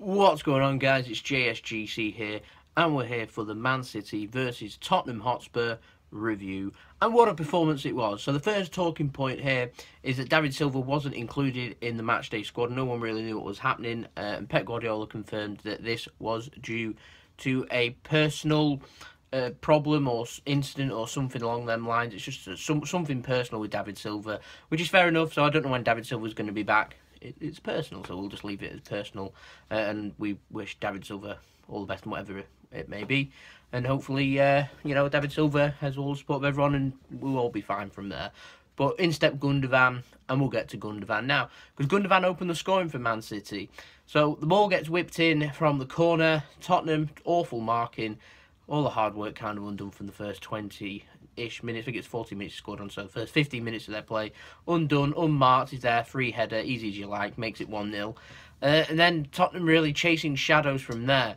What's going on, guys? It's JSGC here, and we're here for the Man City versus Tottenham Hotspur review. And what a performance it was. So the first talking point here is that David Silva wasn't included in the matchday squad. No one really knew what was happening, and Pep Guardiola confirmed that this was due to a personal problem or incident or something along them lines. It's just something personal with David Silva, which is fair enough. So I don't know when David Silva's going to be back. It's personal, so we'll just leave it as personal. And we wish David Silva all the best and whatever it may be. And hopefully, David Silva has all the support of everyone and we'll all be fine from there. But in step Gundogan, and we'll get to Gundogan now, because Gundogan opened the scoring for Man City. So the ball gets whipped in from the corner. Tottenham, awful marking. All the hard work kind of undone from the first 20-ish minutes. I think it's 40 minutes scored on, so the first 15 minutes of their play. Undone, unmarked, is there, free header, easy as you like, makes it 1-0. And then Tottenham really chasing shadows from there.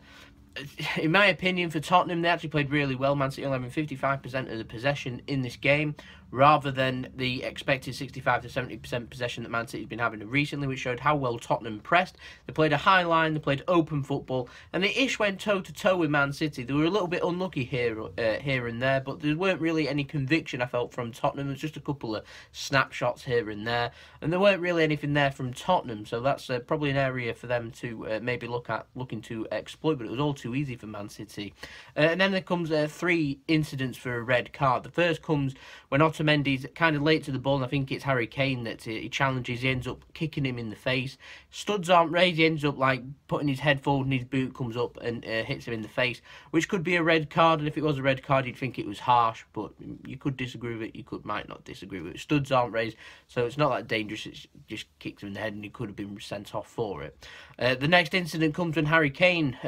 In my opinion, for Tottenham, they actually played really well. Man City only having 55% of the possession in this game, rather than the expected 65 to 70% possession that Man City's been having recently, which showed how well Tottenham pressed. They played a high line, they played open football, and they went toe-to-toe with Man City. They were a little bit unlucky here and there, but there weren't really any conviction, I felt, from Tottenham. There was just a couple of snapshots here and there, and there weren't really anything there from Tottenham, so that's probably an area for them to maybe looking to exploit, but it was all too easy for Man City. And then there comes 3 incidents for a red card. The first comes when Otamendi's kind of late to the ball, and I think it's Harry Kane that he challenges. He ends up kicking him in the face. Studs aren't raised. He ends up like putting his head forward, and his boot comes up and hits him in the face, which could be a red card. And if it was a red card, you'd think it was harsh, but you could disagree with it. You might not disagree with it. Studs aren't raised, so it's not that dangerous. It just kicks him in the head, and he could have been sent off for it. The next incident comes when Harry Kane,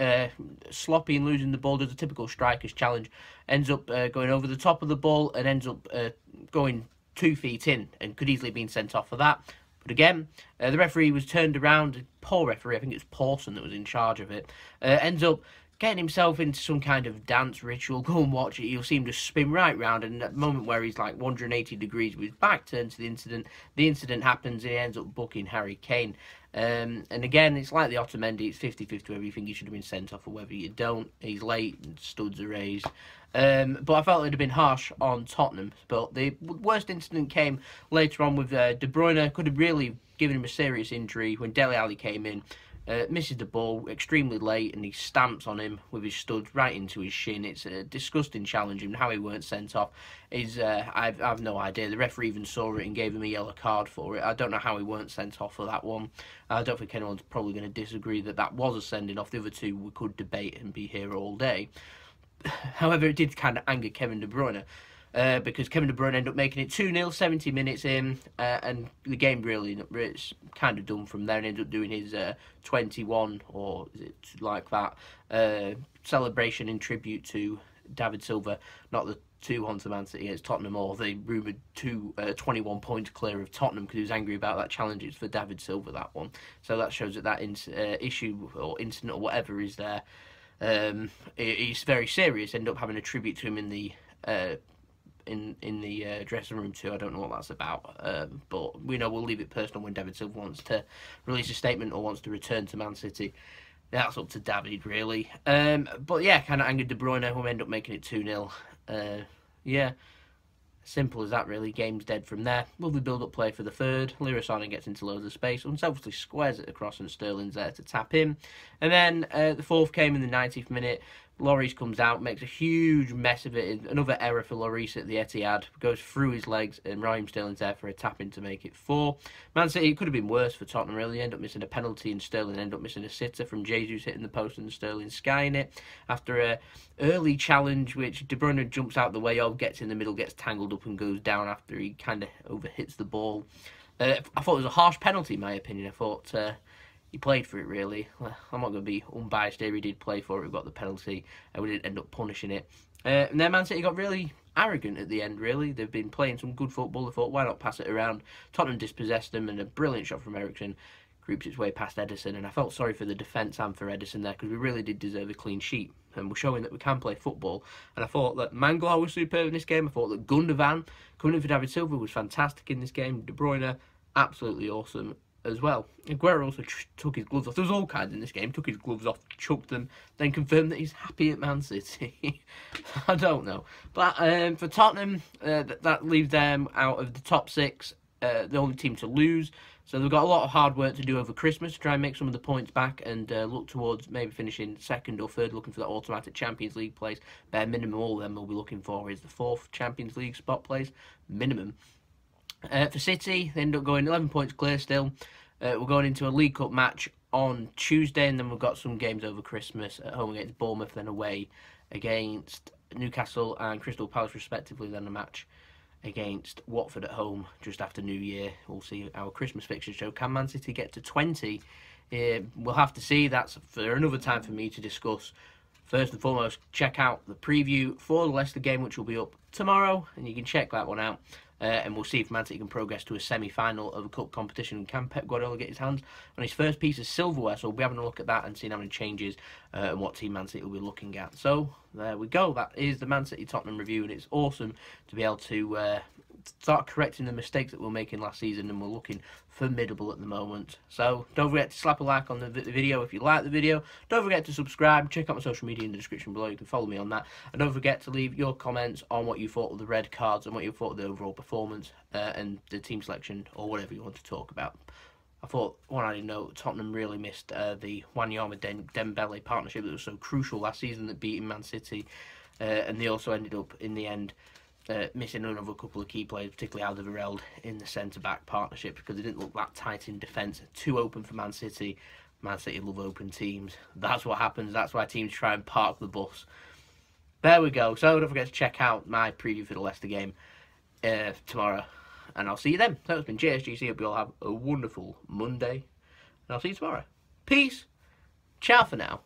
sloppy and losing the ball, does a typical striker's challenge, ends up going over the top of the ball and ends up going 2 feet in, and could easily have been sent off for that. But again, the referee was turned around. Poor referee, I think it's Pawson that was in charge of it, ends up getting himself into some kind of dance ritual. Go and watch it. You'll see him just spin right round, and at the moment where he's like 180 degrees with his back turned to the incident happens, and he ends up booking Harry Kane. And again, it's like the Otamendi, it's 50-50 whether you think he should have been sent off or whether you don't. He's late and studs are raised. But I felt it would have been harsh on Tottenham. But the worst incident came later on with De Bruyne. Could have really given him a serious injury when Dele Alli came in. Misses the ball extremely late, and he stamps on him with his studs right into his shin. It's a disgusting challenge, and how he weren't sent off is I've no idea. The referee even saw it and gave him a yellow card for it. I don't know how he weren't sent off for that one. I don't think anyone's probably going to disagree that that was a sending off. The other two we could debate and be here all day. However, it did kind of anger Kevin De Bruyne. Because Kevin De Bruyne ended up making it 2-0, 70 minutes in, and the game really it's kind of done from there, and ended up doing his 21, or is it like that, celebration in tribute to David Silva, not the 2-1 to Man City against Tottenham, or the rumoured 21 points clear of Tottenham, because he was angry about that challenge. It's for David Silva, that one. So that shows that issue or incident or whatever is there. It's very serious. End up having a tribute to him in the dressing room too. I don't know what that's about, but we know we'll leave it personal when David Silva wants to release a statement or wants to return to Man City. That's up to David, really. But yeah, kind of angered De Bruyne, who end up making it 2-0. Yeah, simple as that, really. Game's dead from there. Lovely build-up play for the third. Leroy Sané gets into loads of space, unselfishly squares it across, and Sterling's there to tap in. And then the fourth came in the 90th minute. Lloris comes out, makes a huge mess of it. Another error for Lloris at the Etihad. Goes through his legs, and Raheem Sterling's there for a tap-in to make it 4. Man City, it could have been worse for Tottenham, really. They end up missing a penalty, and Sterling end up missing a sitter from Jesus hitting the post and Sterling skying it. After a early challenge, which De Bruyne jumps out the way of, gets in the middle, gets tangled up and goes down after he kind of overhits the ball. I thought it was a harsh penalty, in my opinion. I thought he played for it, really. I'm not going to be unbiased here. He did play for it. We got the penalty, and we didn't end up punishing it. And then Man City got really arrogant at the end, really. They've been playing some good football. They thought, why not pass it around? Tottenham dispossessed them, and a brilliant shot from Eriksen groups its way past Ederson. And I felt sorry for the defence and for Ederson there, because we really did deserve a clean sheet. And we're showing that we can play football. And I thought that Mangala was superb in this game. I thought that Gundogan, coming in for David Silva, was fantastic in this game. De Bruyne, absolutely awesome. as well. Aguero also took his gloves off. There was all kinds in this game. Took his gloves off, chucked them, then confirmed that he's happy at Man City. I don't know. But for Tottenham, that leaves them out of the top 6, the only team to lose. So they've got a lot of hard work to do over Christmas to try and make some of the points back and look towards maybe finishing 2nd or 3rd, looking for that automatic Champions League place. Bare minimum all of them will be looking for is the 4th Champions League spot place, minimum. For City, they end up going 11 points clear still. We're going into a League Cup match on Tuesday, and then we've got some games over Christmas at home against Bournemouth, then away against Newcastle and Crystal Palace respectively, then a match against Watford at home just after New Year. We'll see our Christmas fixtures show. Can Man City get to 20? We'll have to see. That's for another time for me to discuss. First and foremost, check out the preview for the Leicester game, which will be up tomorrow, and you can check that one out. And we'll see if Man City can progress to a semi-final of a cup competition. Can Pep Guardiola get his hands on his first piece of silverware? So we'll be having a look at that and seeing how many changes and what team Man City will be looking at. So there we go. That is the Man City Tottenham review, and it's awesome to be able to start correcting the mistakes that we were making last season, and we're looking formidable at the moment. So don't forget to slap a like on the video if you like the video. Don't forget to subscribe. Check out my social media in the description below. You can follow me on that. And don't forget to leave your comments on what you thought of the red cards and what you thought of the overall performance and the team selection or whatever you want to talk about. I thought, one I didn't know, Tottenham really missed the Wanyama-Dembele partnership that was so crucial last season that beat Man City. And they also ended up, in the end, missing another couple of key players, particularly Alderweireld in the centre-back partnership, because they didn't look that tight in defence. Too open for Man City. Man City love open teams. That's what happens. That's why teams try and park the bus. There we go. So don't forget to check out my preview for the Leicester game tomorrow. And I'll see you then. So it's been JSGC. Hope you all have a wonderful Monday. And I'll see you tomorrow. Peace. Ciao for now.